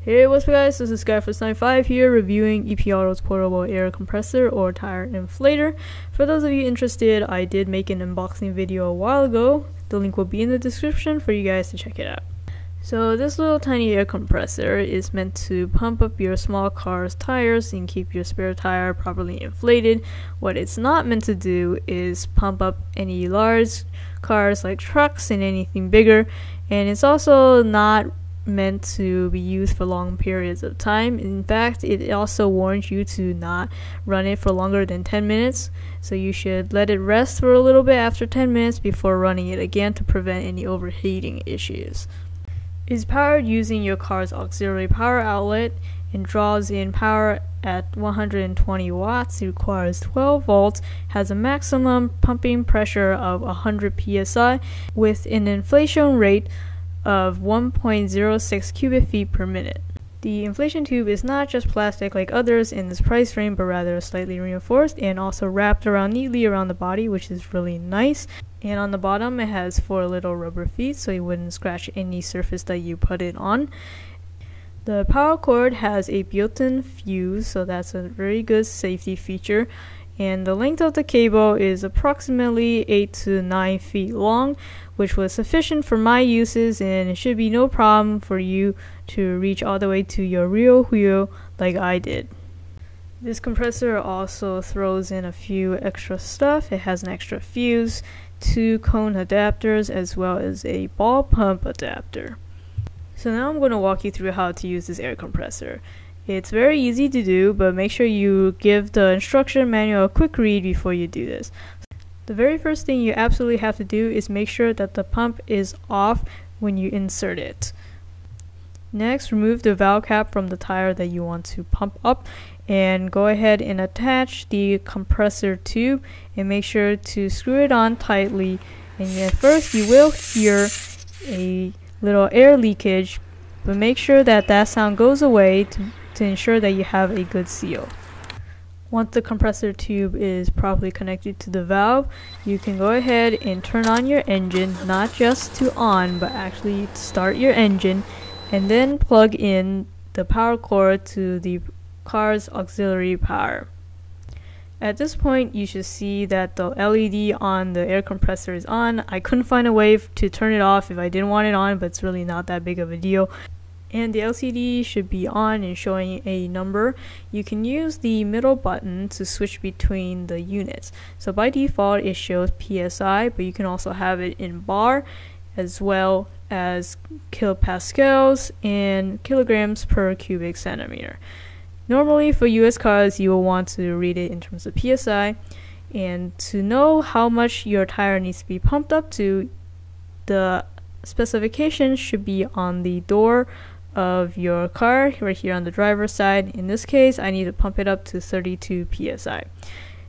Hey, what's up guys, this is Guy495 here reviewing EPAuto's portable air compressor or tire inflator. For those of you interested, I did make an unboxing video a while ago. The link will be in the description for you guys to check it out. So this little tiny air compressor is meant to pump up your small car's tires and keep your spare tire properly inflated. What it's not meant to do is pump up any large cars like trucks and anything bigger, and it's also not meant to be used for long periods of time. In fact, it also warns you to not run it for longer than 10 minutes, so you should let it rest for a little bit after 10 minutes before running it again to prevent any overheating issues. It is powered using your car's auxiliary power outlet and draws in power at 120 watts. It requires 12 volts, has a maximum pumping pressure of 100 psi with an inflation rate of 1.06 cubic feet per minute. The inflation tube is not just plastic like others in this price range, but rather slightly reinforced and also wrapped around neatly around the body, which is really nice. And on the bottom it has 4 little rubber feet so it wouldn't scratch any surface that you put it on. The power cord has a built-in fuse, so that's a very good safety feature. And the length of the cable is approximately 8 to 9 feet long, which was sufficient for my uses, and it should be no problem for you to reach all the way to your rear wheel like I did. This compressor also throws in a few extra stuff. It has an extra fuse, 2 cone adapters, as well as a ball pump adapter. So now I'm going to walk you through how to use this air compressor. It's very easy to do, but make sure you give the instruction manual a quick read before you do this. The very first thing you absolutely have to do is make sure that the pump is off when you insert it. Next, remove the valve cap from the tire that you want to pump up and go ahead and attach the compressor tube and make sure to screw it on tightly. And at first you will hear a little air leakage, but make sure that that sound goes away to ensure that you have a good seal. Once the compressor tube is properly connected to the valve, you can go ahead and turn on your engine, not just to on, but actually start your engine, and then plug in the power cord to the car's auxiliary power. At this point, you should see that the LED on the air compressor is on. I couldn't find a way to turn it off if I didn't want it on, but it's really not that big of a deal. And the LCD should be on and showing a number. You can use the middle button to switch between the units. So by default it shows PSI, but you can also have it in bar as well as kilopascals and kilograms per cubic centimeter. Normally for US cars you will want to read it in terms of PSI, and to know how much your tire needs to be pumped up to, the specifications should be on the door of your car right here on the driver's side. In this case I need to pump it up to 32 psi.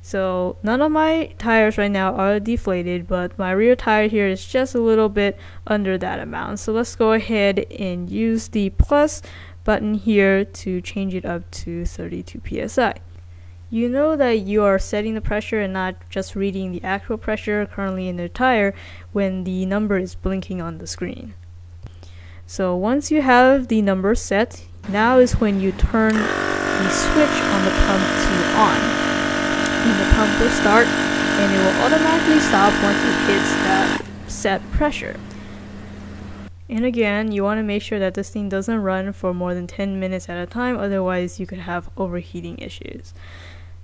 So none of my tires right now are deflated, but my rear tire here is just a little bit under that amount. So let's go ahead and use the plus button here to change it up to 32 psi. You know that you are setting the pressure and not just reading the actual pressure currently in the tire when the number is blinking on the screen. So once you have the number set, now is when you turn the switch on the pump to on. And the pump will start and it will automatically stop once it hits that set pressure. And again, you want to make sure that this thing doesn't run for more than 10 minutes at a time, otherwise you could have overheating issues.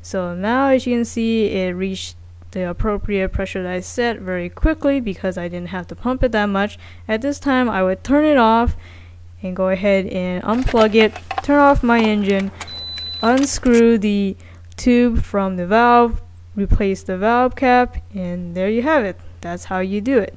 So now as you can see, it reached the appropriate pressure that I set very quickly because I didn't have to pump it that much. At this time I would turn it off and go ahead and unplug it, turn off my engine, unscrew the tube from the valve, replace the valve cap, and there you have it. That's how you do it.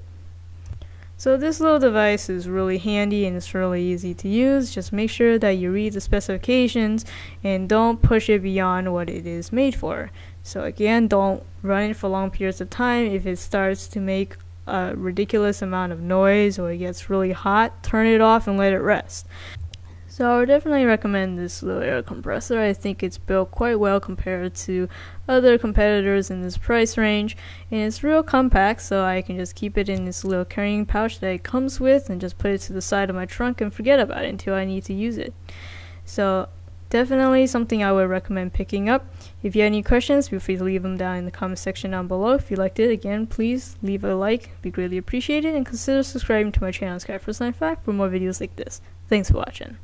So this little device is really handy and it's really easy to use. Just make sure that you read the specifications and don't push it beyond what it is made for. So again, don't run it for long periods of time. If it starts to make a ridiculous amount of noise or it gets really hot, turn it off and let it rest. So I would definitely recommend this little air compressor. I think it's built quite well compared to other competitors in this price range, and it's real compact, so I can just keep it in this little carrying pouch that it comes with and just put it to the side of my trunk and forget about it until I need to use it. So definitely something I would recommend picking up. If you have any questions, feel free to leave them down in the comment section down below. If you liked it, again, please leave a like, it'd be greatly appreciated, and consider subscribing to my channel, Skyforce95, for more videos like this. Thanks for watching.